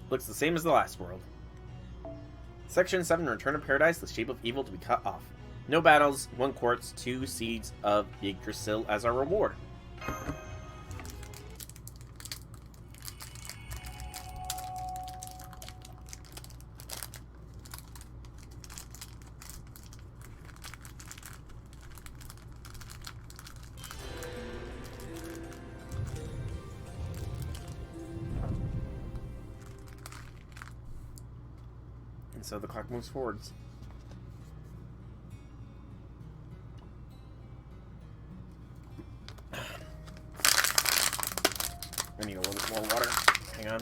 Looks the same as the last world. Section 7, Return of Paradise, the shape of evil to be cut off. No battles, 1 quartz, 2 seeds of Yggdrasil as our reward. And so the clock moves forwards. I need a little bit more water. Hang on.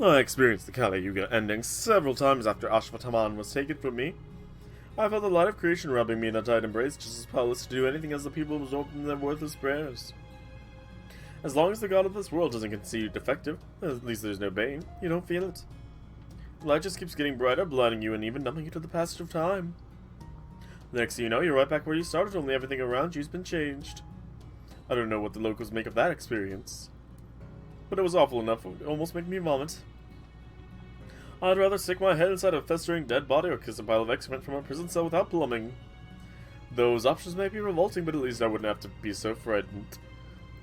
I experienced the Kali Yuga ending several times after Ashvataman was taken from me. I felt the light of creation rubbing me in a tight embrace, just as powerless to do anything as the people absorbed in their worthless prayers. As long as the god of this world doesn't consider you defective, at least there's no bane, you don't feel it. The light just keeps getting brighter, blinding you and even numbing you to the passage of time. The next thing you know, you're right back where you started, only everything around you's been changed. I don't know what the locals make of that experience, but it was awful enough it would almost make me vomit. I'd rather stick my head inside a festering dead body or kiss a pile of excrement from a prison cell without plumbing. Those options may be revolting, but at least I wouldn't have to be so frightened.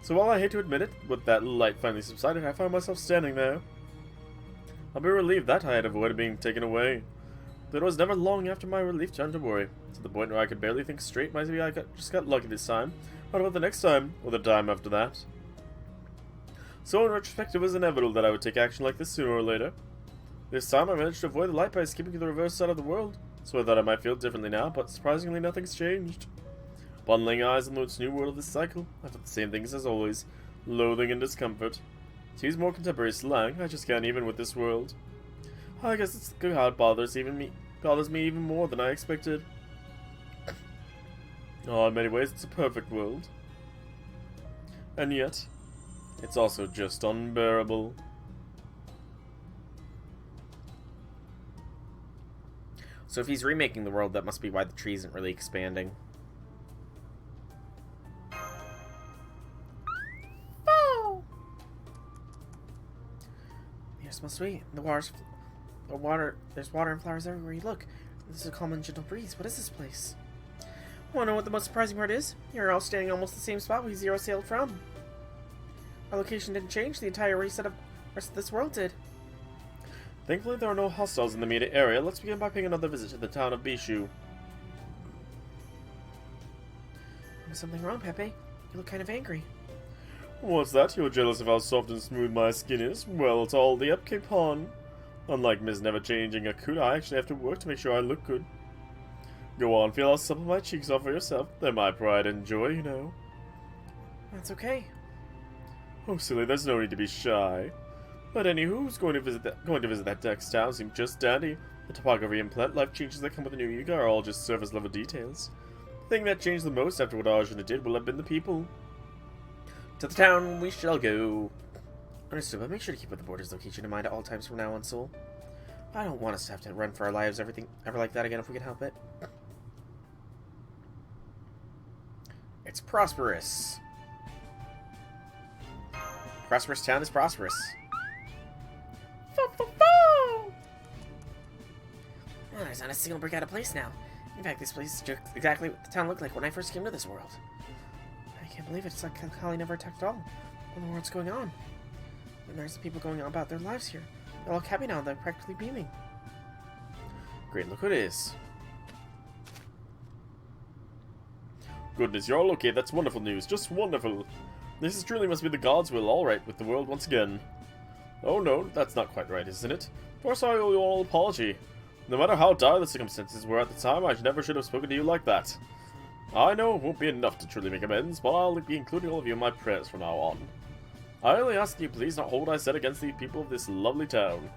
So while I hate to admit it, with that light finally subsided, I found myself standing there. I'll be relieved that I had avoided being taken away. But it was never long after my relief turned to worry, to the point where I could barely think straight. Maybe I just got lucky this time. What about the next time, or the time after that? So in retrospect, it was inevitable that I would take action like this sooner or later. This time I managed to avoid the light by escaping to the reverse side of the world, so I thought I might feel differently now, but surprisingly nothing's changed. Upon laying eyes on this new world of this cycle, I felt the same things as always, loathing and discomfort. To use more contemporary slang, I just can't even with this world. I guess it's how it bothers me even more than I expected. Oh, in many ways it's a perfect world. And yet, it's also just unbearable. So if he's remaking the world, that must be why the tree isn't really expanding. Oh! Yes, must be. There's water and flowers everywhere you look. This is a calm and gentle breeze. What is this place? Wanna know what the most surprising part is? You're all standing almost the same spot we zero sailed from. Our location didn't change. The entire rest of this world did. Thankfully, there are no hostiles in the immediate area. Let's begin by paying another visit to the town of Bishu. There's something wrong, Pepe. You look kind of angry. What's that? You're jealous of how soft and smooth my skin is? Well, it's all the upkeep on. Unlike Ms. Never-Changing Akuta, I actually have to work to make sure I look good. Go on, feel how supple my cheeks are for yourself. They're my pride and joy, you know. That's okay. Oh, silly, there's no need to be shy. But anywho, who's going to visit that Dex town seems just dandy. The topography and plant life changes that come with the new Yuga are all just surface level details. The thing that changed the most after what Arjuna did will have been the people. To the town we shall go. Understood, but make sure to keep the border's location in mind at all times from now on, Soul. I don't want us to have to run for our lives ever like that again if we can help it. It's prosperous. Prosperous town is prosperous. Oh, there's not a single brick out of place now. In fact, this place is just exactly what the town looked like when I first came to this world. I can't believe it. It's like Kali never attacked at all. What in the world's going on? And there's the people going on about their lives here. They're all happy now. They're practically beaming. Great, look who it is. Goodness, you're all okay. That's wonderful news. Just wonderful. This is truly must be the gods' will, all right, with the world once again. Oh no, that's not quite right, isn't it? First, I owe you all an apology. No matter how dire the circumstances were at the time, I never should have spoken to you like that. I know it won't be enough to truly make amends, but I'll be including all of you in my prayers from now on. I only ask you please not hold what I said against the people of this lovely town.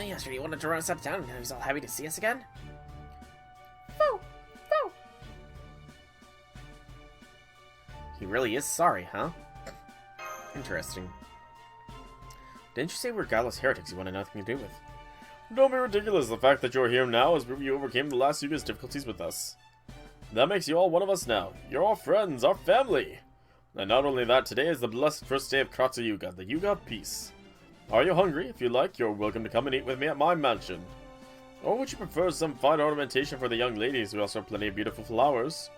Yesterday you wanted to run us out of town, and now he's all happy to see us again? Foo! Foo! He really is sorry, huh? Interesting. Didn't you say we're godless heretics you wanted nothing to do with? Don't be ridiculous. The fact that you're here now is proof you overcame the last Yuga's difficulties with us. That makes you all one of us now. You're our friends, our family. And not only that, today is the blessed first day of Kratza Yuga, the Yuga of Peace. Are you hungry? If you like, you're welcome to come and eat with me at my mansion. Or would you prefer some fine ornamentation for the young ladies? We also have plenty of beautiful flowers.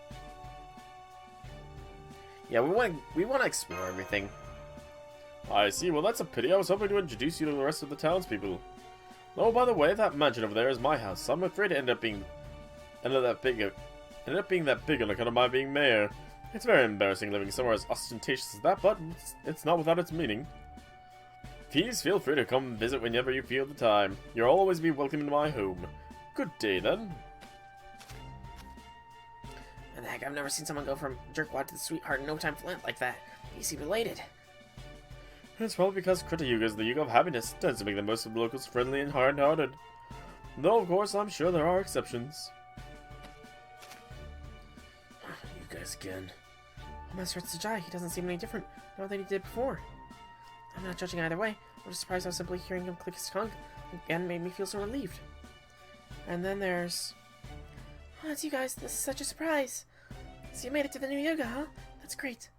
Yeah, we want to explore everything. I see. Well, that's a pity. I was hoping to introduce you to the rest of the townspeople. Oh, by the way, that mansion over there is my house. So I'm afraid it ended up being that big on account of my being mayor. It's very embarrassing living somewhere as ostentatious as that, but it's not without its meaning. Please feel free to come visit whenever you feel the time. You'll always be welcome in my home. Good day, then. And heck, I've never seen someone go from jerkwad to the sweetheart in no time flat like that. You seem elated. It's probably because Kratza Yuga is the Yuga of happiness. It tends to make the most of the locals friendly and hard-hearted. Though, of course, I'm sure there are exceptions. You guys again. Oh, Master Tsujai, he doesn't seem any different now than he did before. I'm not judging either way. I'm just surprised how simply hearing him click his tongue again made me feel so relieved. And then there's... Oh, it's you guys. This is such a surprise. So you made it to the new Yuga, huh? That's great.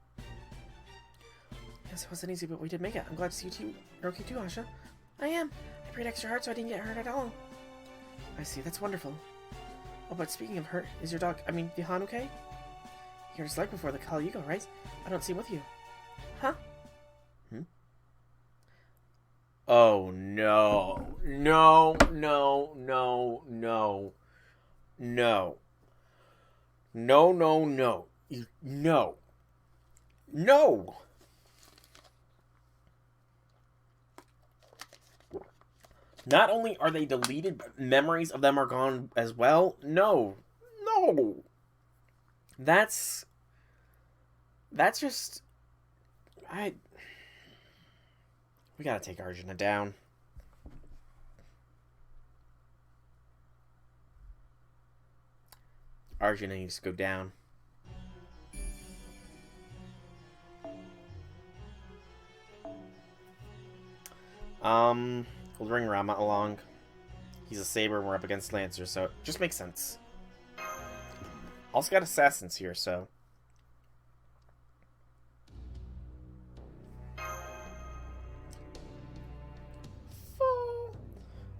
Yes, it wasn't easy, but we did make it. I'm glad to see you too. You're okay too, Asha. I am. I prayed extra hard so I didn't get hurt at all. I see. That's wonderful. Oh, but speaking of hurt, is your dog, Vihan okay? You're just like before the Kali Yuga, right? I don't see him with you. Huh? Oh, no. No, no, no, no. No. No, no, no. No. No! Not only are they deleted, but memories of them are gone as well. No. No. That's just... We gotta take Arjuna down. Arjuna needs to go down. We'll bring Rama along. He's a saber and we're up against Lancers, so it just makes sense. Also got assassins here, so...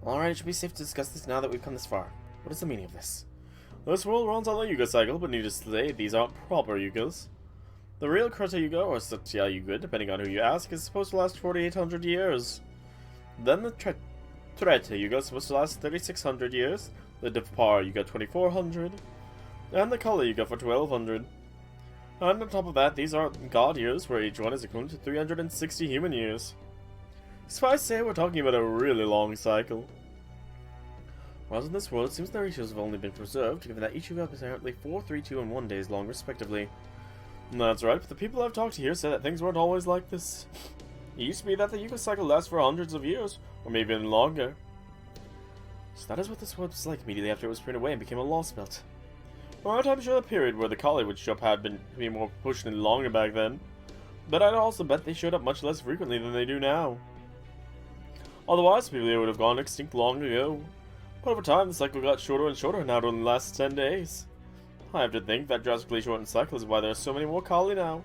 Alright, it should be safe to discuss this now that we've come this far. What is the meaning of this? This world runs on the Yuga cycle, but needless to say, these aren't proper Yugas. The real Kratza Yuga, or Satya Yuga, depending on who you ask, is supposed to last 4,800 years. Then the Treta Yuga is supposed to last 3,600 years, the Dvapara Yuga 2,400, and the Kali Yuga for 1,200. And on top of that, these are God years, where each one is equivalent to 360 human years. Suffice to say, we're talking about a really long cycle. Whereas in this world, it seems the ratios have only been preserved, given that each Yuga is apparently 4, 3, 2, and 1 days long, respectively. And that's right, but the people I've talked to here say that things weren't always like this. It used to be that the Yuga cycle lasts for hundreds of years, or maybe even longer. So that is what this world was like immediately after it was printed away and became a Lostbelt. Alright, I'm sure the period where the Kali would show up had been more proportionally longer back then, but I'd also bet they showed up much less frequently than they do now. Otherwise, people here would have gone extinct long ago. But over time, the cycle got shorter and shorter, and now it only lasts 10 days. I have to think that drastically shortened cycle is why there are so many more Kali now.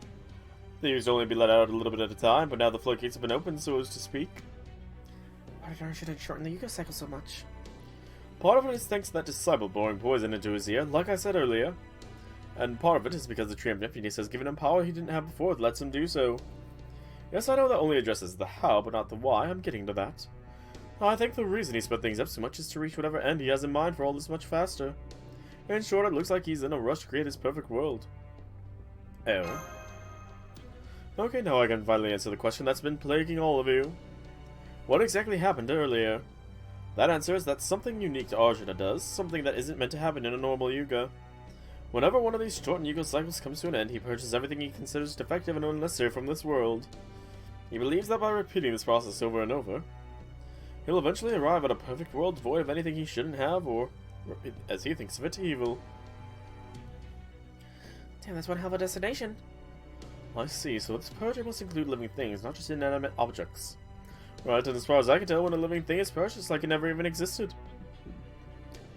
They used to only be let out a little bit at a time, but now the floodgates have been opened, so as to speak. Why did Arjuna shorten the Yuga cycle so much? Part of it is thanks to that disciple pouring poison into his ear, like I said earlier. And part of it is because the Tree of Emptiness has given him power he didn't have before that lets him do so. Yes, I know that only addresses the how, but not the why. I'm getting to that. I think the reason he sped things up so much is to reach whatever end he has in mind for all this much faster. In short, it looks like he's in a rush to create his perfect world. Oh. Okay, now I can finally answer the question that's been plaguing all of you. What exactly happened earlier? That answer is that something unique to Arjuna does, something that isn't meant to happen in a normal Yuga. Whenever one of these shortened Yuga cycles comes to an end, he purges everything he considers defective and unnecessary from this world. He believes that by repeating this process over and over, he'll eventually arrive at a perfect world devoid of anything he shouldn't have, or, as he thinks of it, evil. Damn, that's one hell of a destination. I see, so this purging must include living things, not just inanimate objects. Right, and as far as I can tell, when a living thing is perished, it's like it never even existed.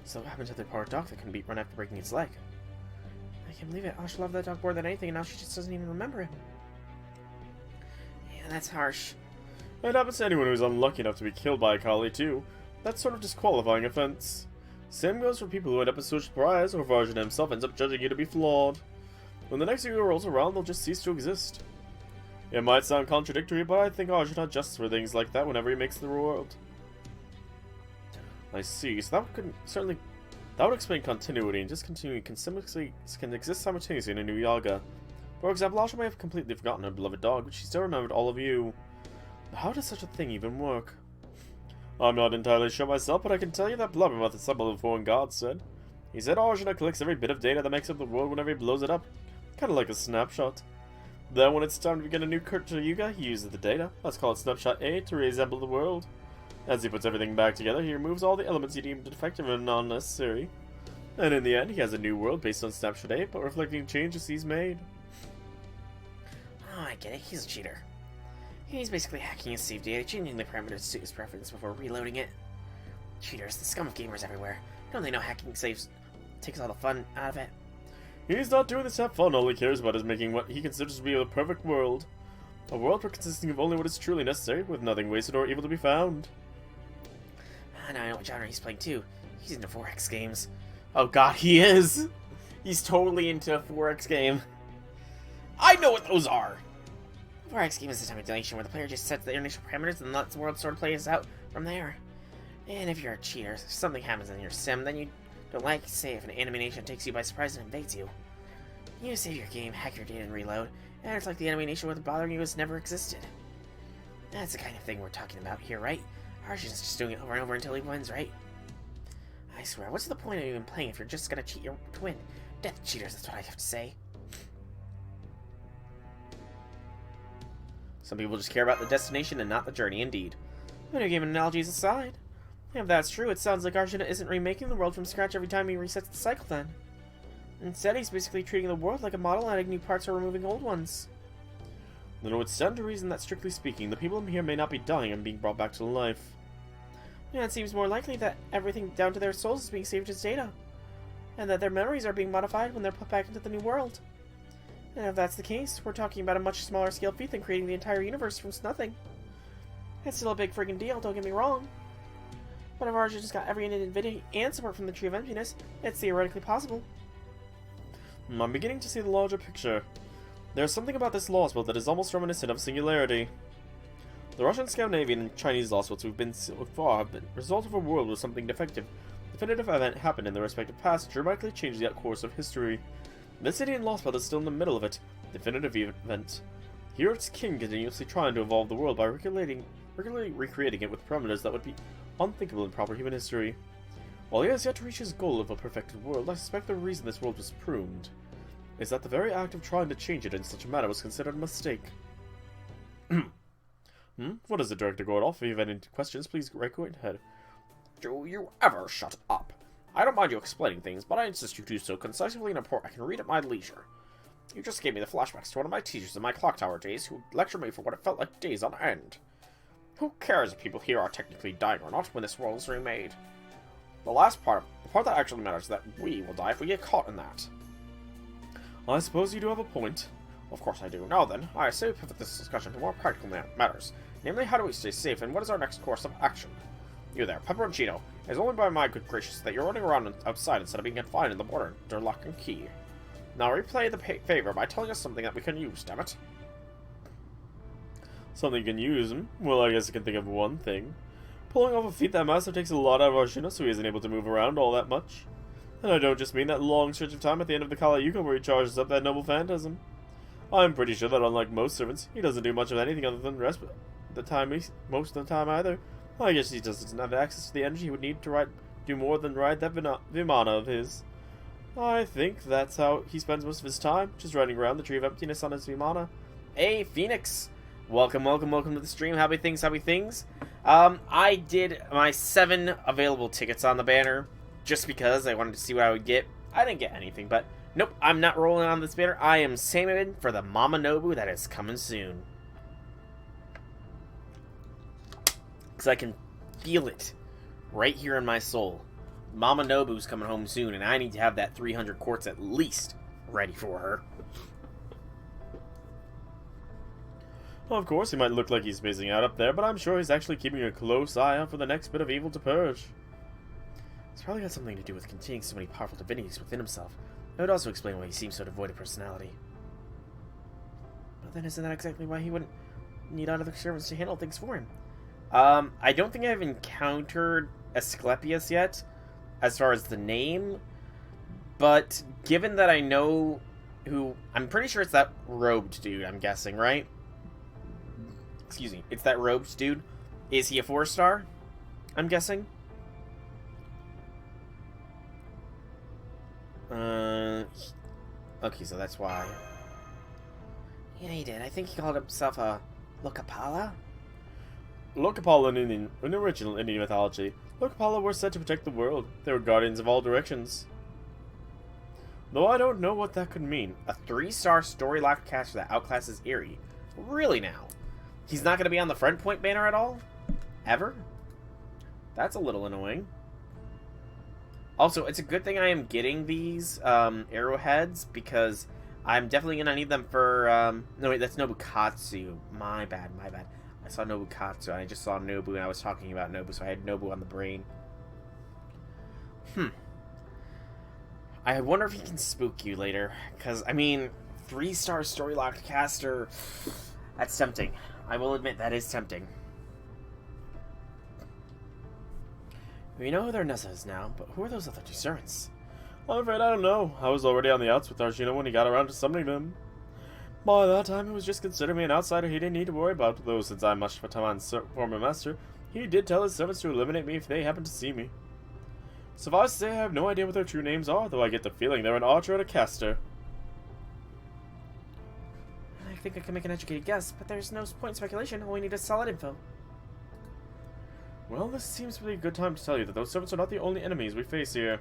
So what happened to the poor dog that couldn't be run after breaking its leg? I can't believe it. Ash loved that dog more than anything, and now she just doesn't even remember him. Yeah, that's harsh. It happens to anyone who's unlucky enough to be killed by a collie, too. That's sort of disqualifying offense. Same goes for people who end up as social pariahs, or if Arjuna himself ends up judging you to be flawed. When the next Yuga rolls around, they'll just cease to exist. It might sound contradictory, but I think Arjuna adjusts for things like that whenever he makes the world. I see, so that would explain continuity, and discontinuity can exist simultaneously in a new Yaga. For example, Asha may have completely forgotten her beloved dog, but she still remembered all of you. How does such a thing even work? I'm not entirely sure myself, but I can tell you that Blubbermouth is something the foreign god said. He said Arjuna collects every bit of data that makes up the world whenever he blows it up. Kinda like a snapshot. Then when it's time to begin a new Kurta Yuga, he uses the data. Let's call it Snapshot A to reassemble the world. As he puts everything back together, he removes all the elements he deemed defective and unnecessary. And in the end, he has a new world based on Snapshot A, but reflecting changes he's made. Oh, I get it. He's a cheater. He's basically hacking his save data, changing the parameters to suit his preference before reloading it. Cheaters, the scum of gamers everywhere. Don't they know hacking saves takes all the fun out of it? He's not doing this to have fun, all he cares about is making what he considers to be a perfect world. A world consisting of only what is truly necessary, with nothing wasted or evil to be found. Now I know what genre he's playing too. He's into 4X games. Oh god, he is! He's totally into a 4X game. I know what those are! 4X game is a simulation where the player just sets the initial parameters and lets the world sort of play us out from there. And if you're a cheater, if something happens in your sim, then you don't like, say if an animation takes you by surprise and invades you. You save your game, hack your data and reload, and it's like the animation with bothering you has never existed. That's the kind of thing we're talking about here, right? Arjun's just doing it over and over until he wins, right? I swear, what's the point of even playing if you're just gonna cheat your to win? Death cheaters, that's what I have to say. Some people just care about the destination and not the journey, indeed. Video game analogies aside, if that's true, it sounds like Arjuna isn't remaking the world from scratch every time he resets the cycle then. Instead, he's basically treating the world like a model, adding new parts or removing old ones. Then it would stand to reason that, strictly speaking, the people in here may not be dying and being brought back to life. Yeah, it seems more likely that everything down to their souls is being saved as data, and that their memories are being modified when they're put back into the new world. And if that's the case, we're talking about a much smaller scale feat than creating the entire universe from nothing. It's still a big friggin' deal, don't get me wrong. But if Arjun just got every infinity and support from the Tree of Emptiness, it's theoretically possible. I'm beginning to see the larger picture. There's something about this Lostbelt that is almost reminiscent of singularity. The Russian, Scandinavian, and Chinese Lostbelts we've been so far have been the result of a world with something defective. Definitive event happened in the respective past, dramatically changed the course of history. This city in Lostbelt is still in the middle of it. Definitive event. Here its king continuously trying to evolve the world by regularly recreating it with parameters that would be unthinkable in proper human history. While he has yet to reach his goal of a perfected world, I suspect the reason this world was pruned is that the very act of trying to change it in such a manner was considered a mistake. What is the director going off? If you have any questions, please go ahead. Do you ever shut up? I don't mind you explaining things, but I insist you do so concisely in a report I can read at my leisure. You just gave me the flashbacks to one of my teachers in my clock tower days who lectured me for what it felt like days on end. Who cares if people here are technically dying or not when this world is remade? The part that actually matters is that we will die if we get caught in that. I suppose you do have a point. Of course I do. Now then, I say we pivot this discussion to more practical matters. Namely, how do we stay safe and what is our next course of action? You there, Pepperoncino. It is only by my good gracious that you're running around outside instead of being confined in the border under lock and key. Now replay the favor by telling us something that we can use, damn it. Something you can use? Well, I guess I can think of one thing. Pulling off a feat that master takes a lot out of Arjuna, so he isn't able to move around all that much. And I don't just mean that long stretch of time at the end of the Kali Yuga where he charges up that noble phantasm. I'm pretty sure that unlike most servants, he doesn't do much of anything other than rest most of the time either. I guess he just doesn't have access to the energy he would need to do more than ride that Vimana of his. I think that's how he spends most of his time, just riding around the Tree of Emptiness on his Vimana. Hey, Phoenix! Welcome to the stream. Happy things. I did my 7 available tickets on the banner, just because I wanted to see what I would get. I didn't get anything, but nope, I'm not rolling on this banner. I am saving for the Mama Nobu that is coming soon. Because I can feel it right here in my soul. Mama Nobu's coming home soon, and I need to have that 300 quartz at least ready for her. Well, of course, he might look like he's spacing out up there, but I'm sure he's actually keeping a close eye out for the next bit of evil to purge. It's probably got something to do with containing so many powerful divinities within himself. It would also explain why he seems so devoid of personality. But then isn't that exactly why he wouldn't need other servants to handle things for him? I don't think I've encountered Asclepius yet, as far as the name, but given that I know who... I'm pretty sure it's that robed dude, I'm guessing, right? Excuse me, it's that robed dude. Is he a 4-star? I'm guessing. Okay, so that's why. Yeah, he did. I think he called himself a Lokapala? Lokapala in the original Indian mythology, Lokapala were said to protect the world. They were guardians of all directions. Though I don't know what that could mean. A 3-star story-locked caster that outclasses Eerie. Really now? He's not going to be on the front point banner at all? Ever? That's a little annoying. Also, it's a good thing I am getting these arrowheads, because I'm definitely going to need them for... no, wait, that's Nobukatsu. My bad. I saw Nobukatsu, and I just saw Nobu, and I was talking about Nobu, so I had Nobu on the brain. I wonder if he can spook you later, because, I mean, 3-star story-locked caster... That's tempting. I will admit, that is tempting. We know who their Nessa is now, but who are those other 2 servants? I'm afraid I don't know. I was already on the outs with Arjuna when he got around to summoning them. By that time, he was just considering me an outsider he didn't need to worry about, though since I'm Ashwataman's former master, he did tell his servants to eliminate me if they happened to see me. Suffice to say, I have no idea what their true names are, though I get the feeling they're an archer and a caster. I think I can make an educated guess, but there's no point in speculation. All we need is solid info. Well, this seems to be a good time to tell you that those servants are not the only enemies we face here.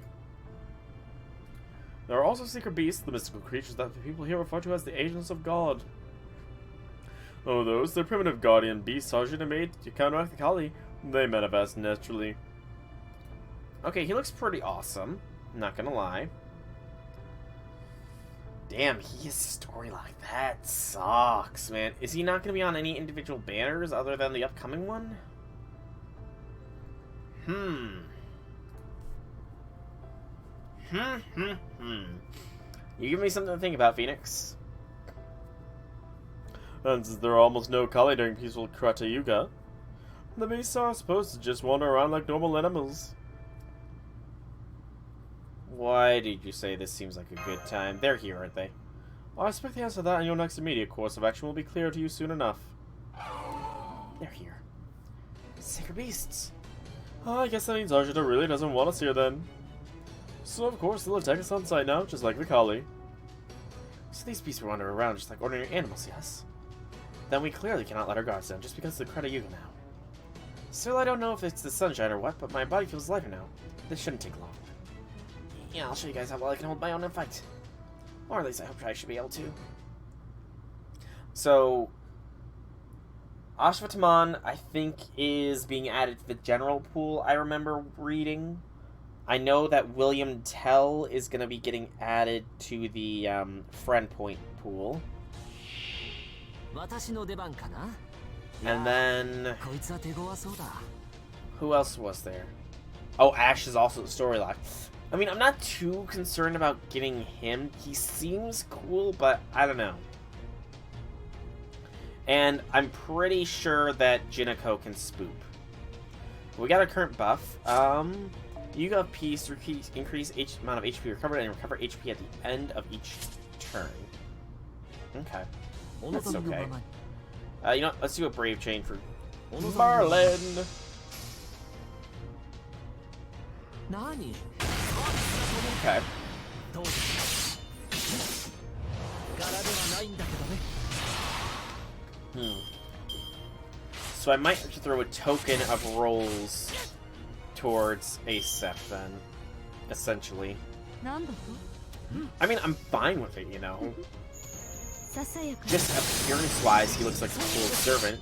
There are also secret beasts, the mystical creatures that the people here refer to as the agents of God. Oh, those? They're primitive guardian beasts Arjuna made to counteract the Kali. They manifest naturally. Okay, he looks pretty awesome. Not gonna lie. Damn, he is story like that. Sucks, man. Is he not gonna be on any individual banners other than the upcoming one? You give me something to think about, Phoenix. And since there are almost no Kali during peaceful Krata Yuga, the beasts are supposed to just wander around like normal animals. Why did you say this seems like a good time? They're here, aren't they? I expect the answer to that in your next immediate course of action will be clear to you soon enough. They're here. Sacred beasts. I guess that means Arjuna really doesn't want us here then. So of course they'll attack us on sight now, just like the Kali. So these beasts will wander around just like ordinary animals, yes? Then we clearly cannot let our guards down just because of the Krata Yuga now. Still, I don't know if it's the sunshine or what, but my body feels lighter now. This shouldn't take long. Yeah, I'll show you guys how well I can hold my own and fight. Or at least I hope I should be able to. So, Ashwataman, I think, is being added to the general pool, I remember reading. I know that William Tell is going to be getting added to the friend point pool. And then... who else was there? Oh, Ash is also the storyline. I mean, I'm not too concerned about getting him. He seems cool, but I don't know. And I'm pretty sure that Jinako can spoop. We got a current buff. Yuga of Peace, increase amount of HP recovered and recover HP at the end of each turn. Okay. That's okay. You know what? Let's do a Brave Chain for Marlin. Okay. So I might have to throw a token of rolls towards Acep then, essentially. I mean, I'm fine with it, you know. Just appearance-wise, he looks like a cool servant.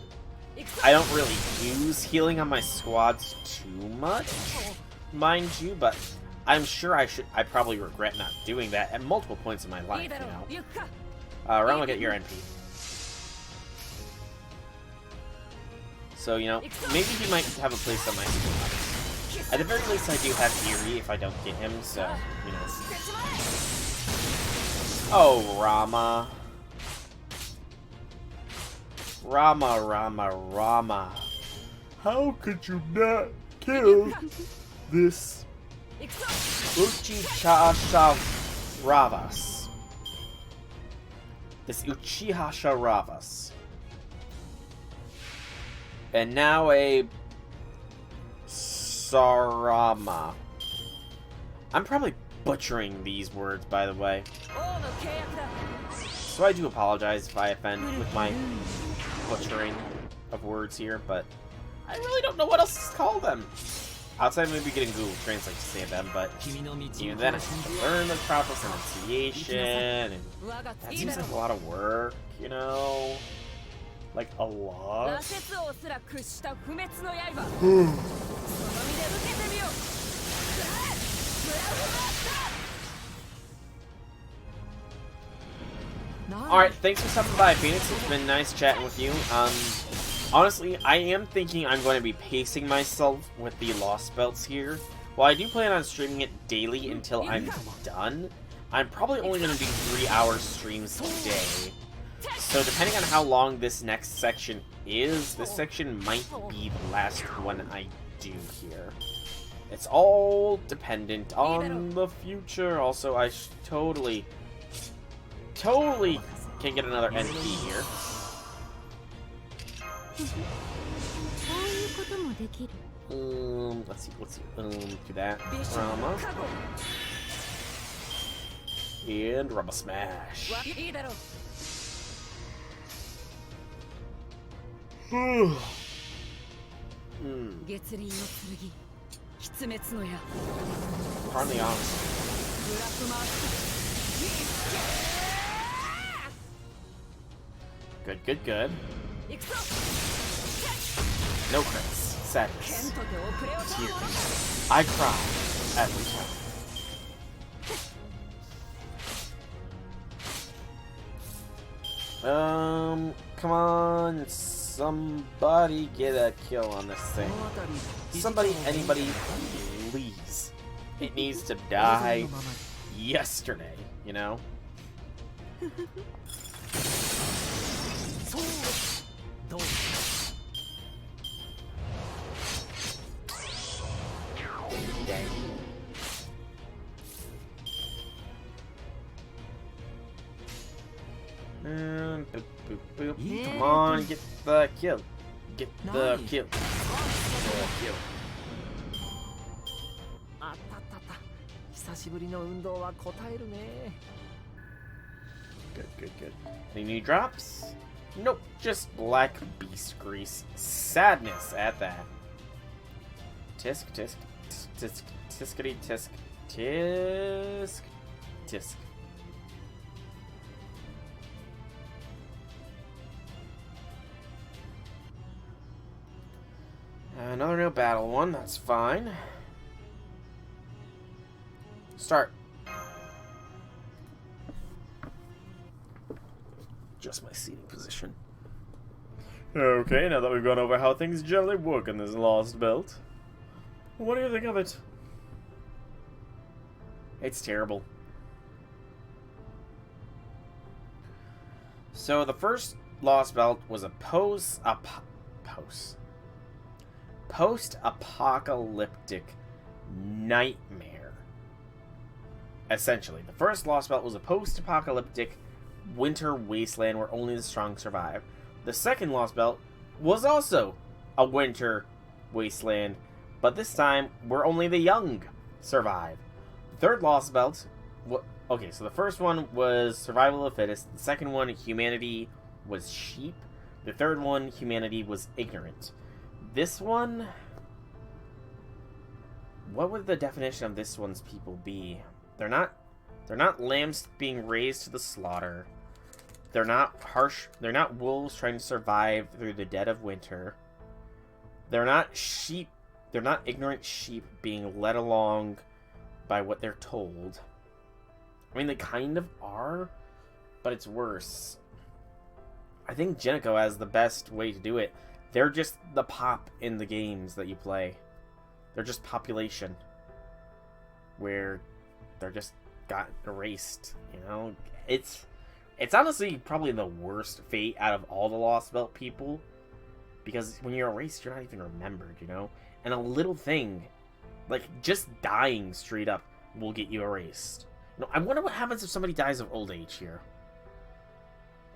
I don't really use healing on my squads too much, mind you, but I'm sure I probably regret not doing that at multiple points in my life, you know. Ron will get your NP. So, you know, maybe he might have a place on my squad. At the very least, I do have Eerie if I don't get him, so, you know. Oh, Rama. Rama. How could you not kill this Uchiha Ravas. This Uchiha Ravas. And now a Sarama. I'm probably butchering these words, by the way. So I do apologize if I offend with my butchering of words here, but I really don't know what else to call them. Outside maybe getting Google Translate to say them, but even then I have to learn the proper pronunciation, and that seems like a lot of work, you know? Like, a lot? Alright, thanks for stopping by, Phoenix. It's been nice chatting with you. Honestly, I am thinking I'm going to be pacing myself with the Lostbelts here. While I do plan on streaming it daily until I'm done, I'm probably only going to do 3-hour streams a day. So depending on how long this next section is, this section might be the last one I do here. It's all dependent on the future. Also, I totally can get another NP here. Let's see, do that. Rama. And Rama Smash. Pardon the honest. Good. No crits. Sadness. Tears. I cry every time. Come on, somebody get a kill on this thing. Somebody, anybody, please. It needs to die yesterday, you know? Dang. And boop. Come on, get the kill. Get the kill. Good. Any new drops? Nope, just black beast grease. Sadness at that. Tisk. Tiskity tisk. Tisk. Another no battle one, that's fine. Start. Just my seating position. Okay, now that we've gone over how things generally work in this Lostbelt, what do you think of it? It's terrible. So the first Lostbelt was a post-apocalyptic nightmare. Essentially, the first Lostbelt was a post-apocalyptic winter wasteland where only the strong survive. The second Lostbelt was also a winter wasteland, but this time where only the young survive. The third Lostbelt, okay, so the first one was survival of the fittest. The second one, humanity was sheep. The third one, humanity was ignorant. This one, what would the definition of this one's people be? They're not lambs being raised to the slaughter. They're not harsh. They're not wolves trying to survive through the dead of winter. They're not sheep. They're not ignorant sheep being led along by what they're told. I mean, they kind of are, but it's worse. I think Geneko has the best way to do it. They're just the pop in the games that you play. They're just population. Where they're just got erased, you know? It's honestly probably the worst fate out of all the Lostbelt people. Because when you're erased, you're not even remembered, you know? And a little thing, like just dying straight up, will get you erased. You know, I wonder what happens if somebody dies of old age here.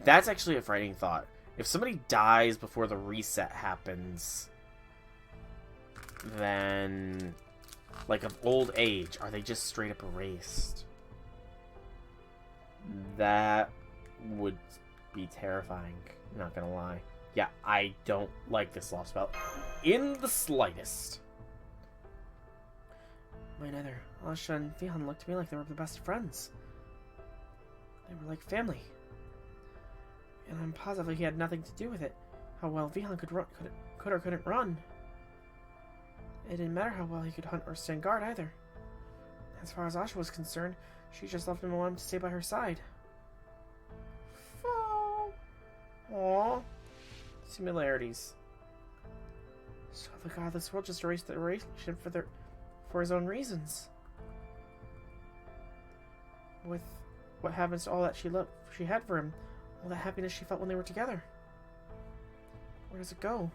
That's actually a frightening thought. If somebody dies before the reset happens, then, like, of old age, are they just straight up erased? That would be terrifying, not gonna lie. Yeah, I don't like this Lostbelt in the slightest. My neither. Asha and Vihan looked to me like they were the best of friends. They were like family. And I'm positive he had nothing to do with it. How well Vihan could or couldn't run. It didn't matter how well he could hunt or stand guard either. As far as Asha was concerned, she just loved him and wanted him to stay by her side. Oh. Aww. Similarities. So the god of this world just erased the relationship for his own reasons. With what happens to all that she had for him, all the happiness she felt when they were together. Where does it go?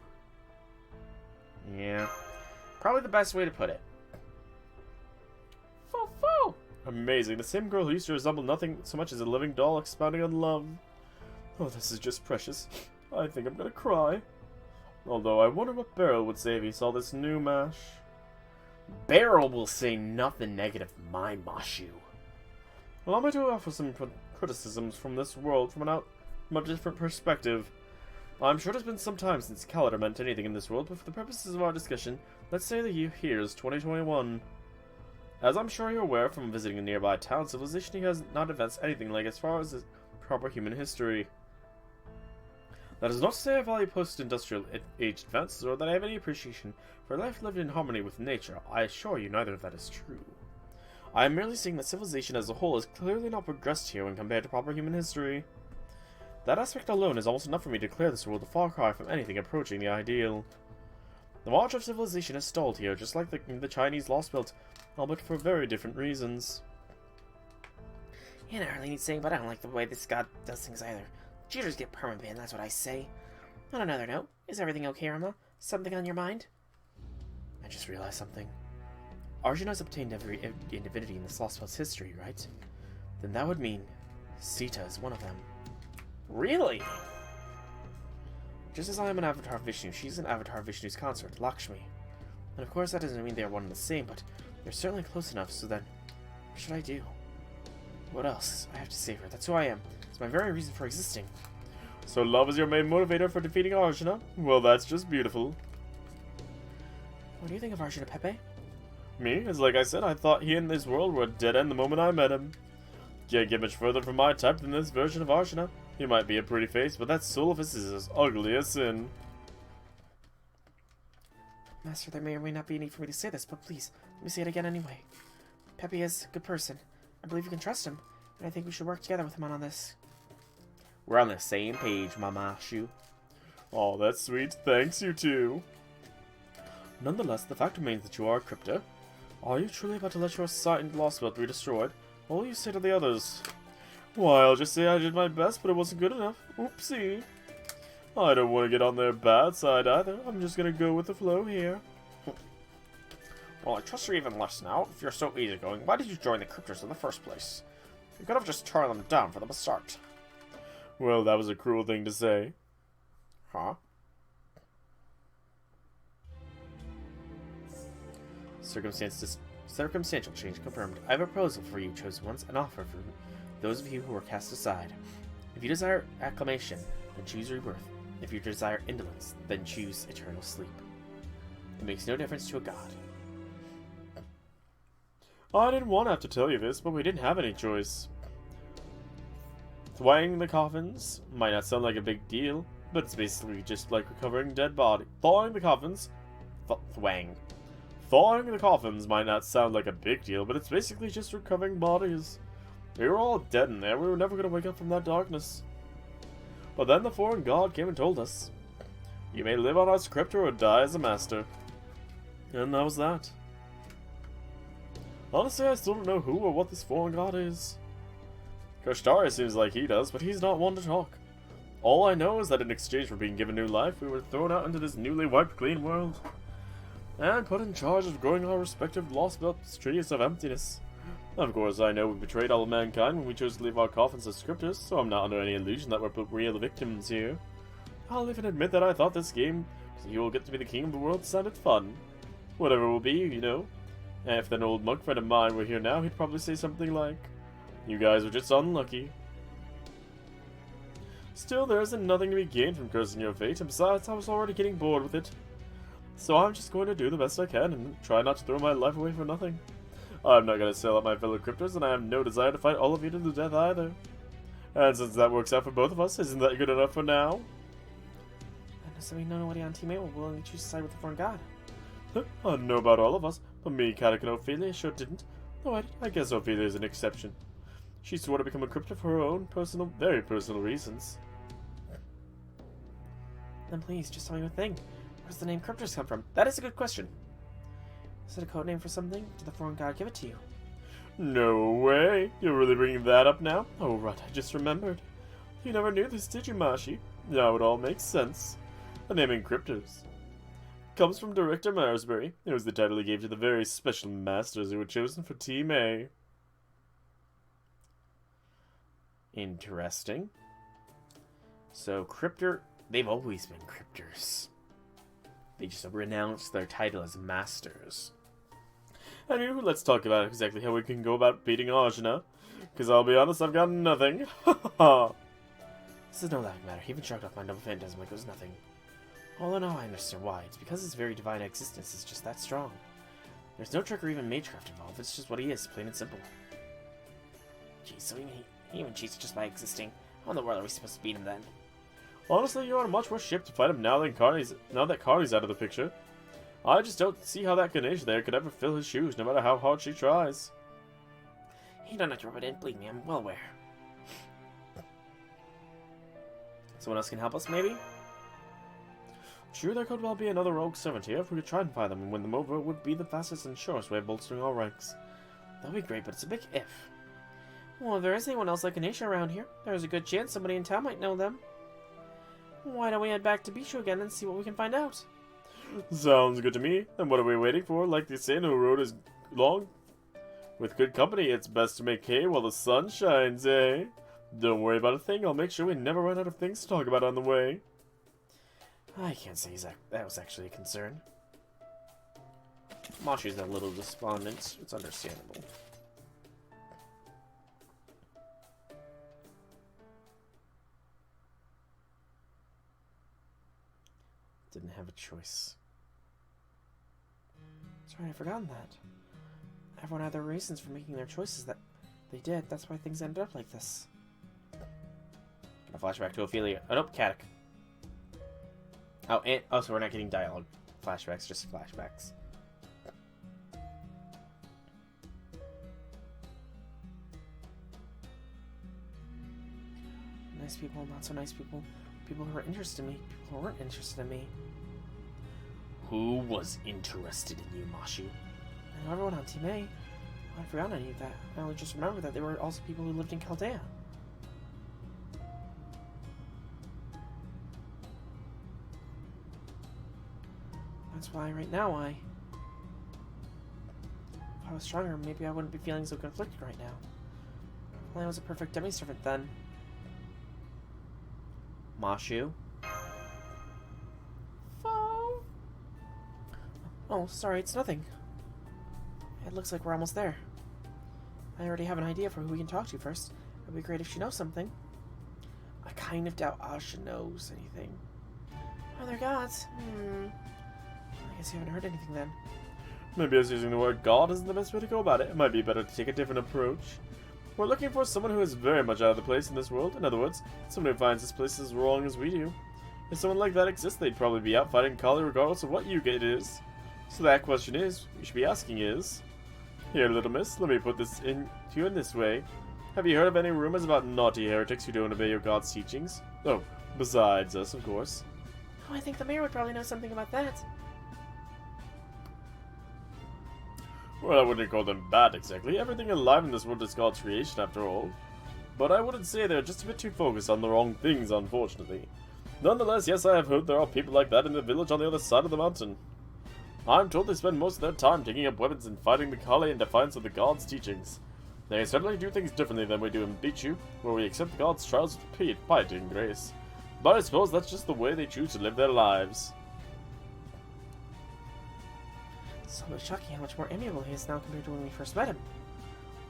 Yeah. Probably the best way to put it. Fo-fo! Amazing. The same girl who used to resemble nothing so much as a living doll expounding on love. Oh, this is just precious. I think I'm gonna cry. Although I wonder what Beryl would say if he saw this new mash. Beryl will say nothing negative of my Mashu. Allow me to offer some criticisms from this world from a different perspective. I'm sure it has been some time since calendar meant anything in this world, but for the purposes of our discussion, let's say the year here is 2021. As I'm sure you're aware from visiting a nearby town, civilization here has not advanced anything like as far as the proper human history. That is not to say I value post-industrial age advances or that I have any appreciation for life lived in harmony with nature. I assure you neither of that is true. I am merely saying that civilization as a whole has clearly not progressed here when compared to proper human history. That aspect alone is almost enough for me to declare this world a far cry from anything approaching the ideal. The march of civilization has stalled here, just like the Chinese Lostbelt, albeit for very different reasons. Yeah, not really need saying, but I don't like the way this god does things either. Cheaters get permabanned, that's what I say. On another note, is everything okay, Rama? Something on your mind? I just realized something. Arjuna's obtained every divinity in this Lostbelt's history, right? Then that would mean Sita is one of them. Really? Just as I am an avatar of Vishnu, she's an avatar of Vishnu's consort, Lakshmi. And of course that doesn't mean they are one and the same, but they're certainly close enough, so then, what should I do? What else? I have to save her. That's who I am. It's my very reason for existing. So love is your main motivator for defeating Arjuna? Well, that's just beautiful. What do you think of Arjuna, Pepe? Me? As like I said, I thought he and this world were dead end the moment I met him. Can't get much further from my type than this version of Arjuna. He might be a pretty face, but that soul of his is as ugly as sin. Master, there may or may not be a need for me to say this, but please, let me say it again anyway. Pepe is a good person. I believe you can trust him, and I think we should work together with him on this. We're on the same page, Mamashu. Oh, that's sweet. Thanks, you two. Nonetheless, the fact remains that you are a crypto. Are you truly about to let your sight and Lostbelt be destroyed? What will you say to the others? Why, I'll just say I did my best, but it wasn't good enough. Oopsie. I don't want to get on their bad side either. I'm just gonna go with the flow here. Well, I trust you're even less now. If you're so easygoing, why did you join the Cryptors in the first place? You could have just torn them down from the start. Well, that was a cruel thing to say. Huh? Circumstantial change confirmed. I have a proposal for you, chosen ones, an offer for those of you who were cast aside. If you desire acclamation, then choose rebirth. If you desire indolence, then choose eternal sleep. It makes no difference to a god. I didn't want to have to tell you this, but we didn't have any choice. Thawing the coffins might not sound like a big deal, but it's basically just like recovering dead body. Thawing the coffins... Thwang. Thawing the coffins might not sound like a big deal, but it's basically just recovering bodies. We were all dead in there, we were never going to wake up from that darkness. But then the foreign god came and told us, you may live on our scripture or die as a master. And that was that. Honestly, I still don't know who or what this foreign god is. Kashtari seems like he does, but he's not one to talk. All I know is that in exchange for being given new life, we were thrown out into this newly wiped clean world. And put in charge of growing our respective Lostbelt trees of emptiness. Of course, I know we betrayed all of mankind when we chose to leave our coffins as scriptures, so I'm not under any illusion that we're real victims here. I'll even admit that I thought this game, so you will get to be the king of the world, sounded fun. Whatever it will be, you know. And if an old monk friend of mine were here now, he'd probably say something like, you guys were just unlucky. Still, there isn't nothing to be gained from cursing your fate, and besides, I was already getting bored with it. So I'm just going to do the best I can and try not to throw my life away for nothing. I'm not going to sell out my fellow cryptors, and I have no desire to fight all of you to the death either. And since that works out for both of us, isn't that good enough for now? And assuming nobody on Team A will willingly choose to side with the foreign god. I don't know about all of us, but me, Katak, and Ophelia sure didn't. Though I guess Ophelia is an exception. She swore to become a cryptid for her own very personal reasons. Then please, just tell me one thing. Where does the name Cryptors come from? That is a good question. Is it a code name for something? Did the foreign god give it to you? No way! You're really bringing that up now? Oh, right, I just remembered. You never knew this, did you, Mashi? Now it all makes sense. The name Encryptors comes from Director Marsbury. It was the title he gave to the very special masters who were chosen for Team A. Interesting. So, they've always been Cryptors. They just renounced their title as Masters. Anyway, let's talk about exactly how we can go about beating Ajna. Because I'll be honest, I've got nothing. This is no laughing matter. He even shrugged off my double phantasm like it was nothing. Although now I understand why. It's because his very divine existence is just that strong. There's no trick or even magecraft involved. It's just what he is, plain and simple. Geez, so he even cheats just by existing. How in the world are we supposed to beat him then? Honestly, you're on a much worse ship to fight him now that Carly's out of the picture. I just don't see how that Ganesha there could ever fill his shoes, no matter how hard she tries. You don't have to rub it in, believe me, I'm well aware. Someone else can help us, maybe? True, there could well be another rogue servant here. If we could try and find them and win them over, it would be the fastest and surest way of bolstering our ranks. That'd be great, but it's a big if. Well, if there is anyone else like Ganesha around here, there's a good chance somebody in town might know them. Why don't we head back to Bishu again and see what we can find out? Sounds good to me. And what are we waiting for? Like they say, no road is long. With good company, it's best to make hay while the sun shines, eh? Don't worry about a thing. I'll make sure we never run out of things to talk about on the way. I can't say that was actually a concern. Mashi's a little despondent. It's understandable. Didn't have a choice. Sorry, I'd forgotten that. Everyone had their reasons for making their choices that they did. That's why things ended up like this. Gonna flashback to Ophelia. Oh, nope, Katak. Oh, so we're not getting dialogue. Flashbacks, just flashbacks. Nice people, not so nice people. People who were interested in me, people who weren't interested in me. Who was interested in you, Mashu? I know everyone on Team A. I'd forgotten any of that. I only just remembered that there were also people who lived in Chaldea. That's why right now if I was stronger, maybe I wouldn't be feeling so conflicted right now. Well, I was a perfect demi-servant then. Mashu? Oh, sorry, it's nothing. It looks like we're almost there. I already have an idea for who we can talk to first. It'd be great if she knows something. I kind of doubt Asha knows anything. Other gods? I guess you haven't heard anything then. Maybe us using the word God isn't the best way to go about it. It might be better to take a different approach. We're looking for someone who is very much out of the place in this world. In other words, someone who finds this place as wrong as we do. If someone like that exists, they'd probably be out fighting Kali regardless of what Yuga it is. So that question is, you should be asking is... Here, little miss, let me put this to you in this way. Have you heard of any rumors about naughty heretics who don't obey your god's teachings? Oh, besides us, of course. Oh, I think the mayor would probably know something about that. Well, I wouldn't call them bad exactly. Everything alive in this world is God's creation after all. But I wouldn't say they're just a bit too focused on the wrong things, unfortunately. Nonetheless, yes, I have heard there are people like that in the village on the other side of the mountain. I'm told they spend most of their time taking up weapons and fighting the Kali in defiance of the God's teachings. They certainly do things differently than we do in Bichu, where we accept God's trials with piety and grace. But I suppose that's just the way they choose to live their lives. It's somewhat shocking how much more amiable he is now compared to when we first met him.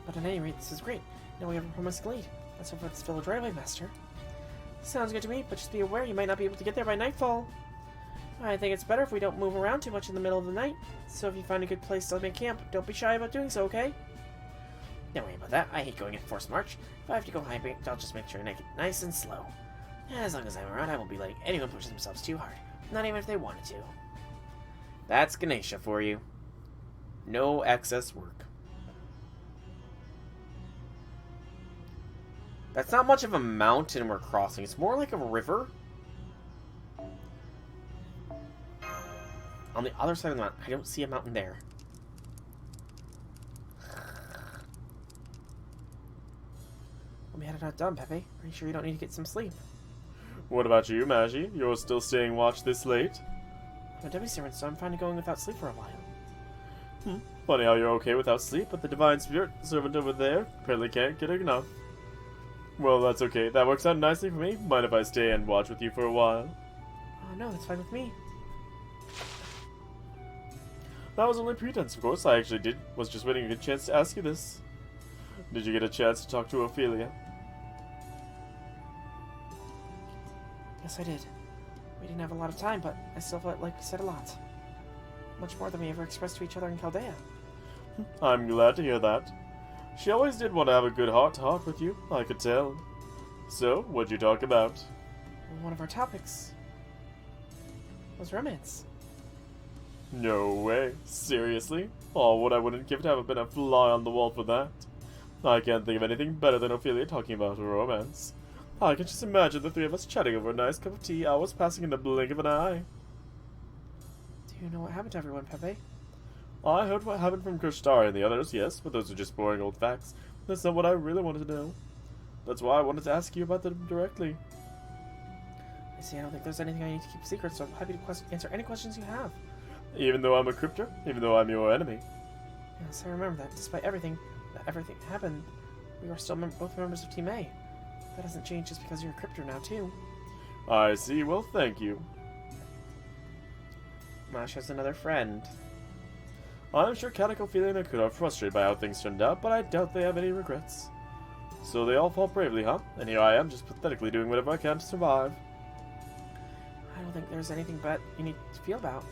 But at any rate, this is great. Now we have a promised lead. Let's hope it's village railway master. Sounds good to me, but just be aware you might not be able to get there by nightfall. I think it's better if we don't move around too much in the middle of the night. So if you find a good place to make camp, don't be shy about doing so, okay? Don't worry about that. I hate going at forced march. If I have to go high, I'll just make sure to make it nice and slow. As long as I'm around, I won't be letting anyone push themselves too hard. Not even if they wanted to. That's Ganesha for you. No excess work. That's not much of a mountain we're crossing. It's more like a river. On the other side of the mountain, I don't see a mountain there. We'll be headed out done, Pepe. Are you sure you don't need to get some sleep? What about you, Magi? You're still staying watch this late? I'm a demi-servant, so I'm fine going without sleep for a while. Funny how you're okay without sleep, but the Divine Spirit servant over there apparently can't get enough. Well, that's okay. That works out nicely for me. Mind if I stay and watch with you for a while? Oh no, that's fine with me. That was only pretense, of course. I actually was just waiting a good chance to ask you this. Did you get a chance to talk to Ophelia? Yes, I did. We didn't have a lot of time, but I still felt like we said a lot. Much more than we ever expressed to each other in Chaldea. I'm glad to hear that. She always did want to have a good heart-to-heart with you, I could tell. So, what'd you talk about? One of our topics was romance. No way. Seriously? Oh, what I wouldn't give to have been a fly on the wall for that. I can't think of anything better than Ophelia talking about romance. I can just imagine the three of us chatting over a nice cup of tea, hours passing in the blink of an eye. Do you know what happened to everyone, Pepe? I heard what happened from Krishtari and the others, yes, but those are just boring old facts. That's not what I really wanted to know. That's why I wanted to ask you about them directly. I see, I don't think there's anything I need to keep secret, so I'm happy to answer any questions you have. Even though I'm a cryptor? Even though I'm your enemy? Yes, I remember that. Despite everything happened, we are still both members of Team A. That hasn't changed just because you're a cryptor now, too. I see, well thank you. Mash has another friend. I'm sure Kat and Ophelia and Akuda are frustrated by how things turned out, but I doubt they have any regrets. So they all fought bravely, huh? And here I am, just pathetically doing whatever I can to survive. I don't think there's anything bad you need to feel about.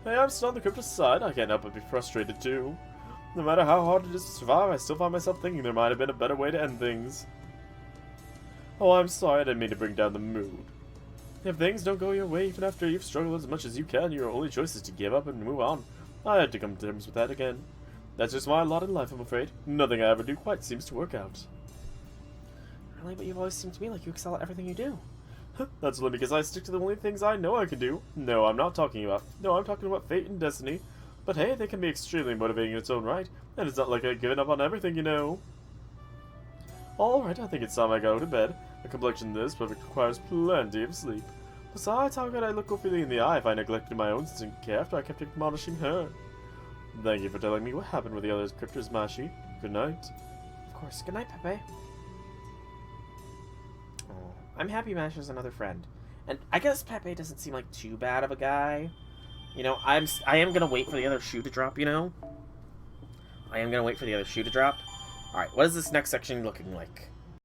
Hey, I'm still on the cryptist side. I can't help but be frustrated too. No matter how hard it is to survive, I still find myself thinking there might have been a better way to end things. Oh, I'm sorry, I didn't mean to bring down the mood. If things don't go your way, even after you've struggled as much as you can, your only choice is to give up and move on. I had to come to terms with that again. That's just my lot in life, I'm afraid. Nothing I ever do quite seems to work out. Really? But you've always seemed to me like you excel at everything you do. That's only because I stick to the only things I know I can do. No, I'm talking about fate and destiny. But hey, they can be extremely motivating in its own right, and it's not like I've given up on everything, you know. Alright, I think it's time I go to bed. A complexion this perfect requires plenty of sleep. Besides, how could I look Ophelia in the eye if I neglected my own sincere care after I kept admonishing her? Thank you for telling me what happened with the other cryptors, Mashi. Good night. Of course. Good night, Pepe. Oh, I'm happy Mash has another friend. And I guess Pepe doesn't seem like too bad of a guy. You know, I am gonna wait for the other shoe to drop, you know? I am gonna wait for the other shoe to drop. Alright, what is this next section looking like?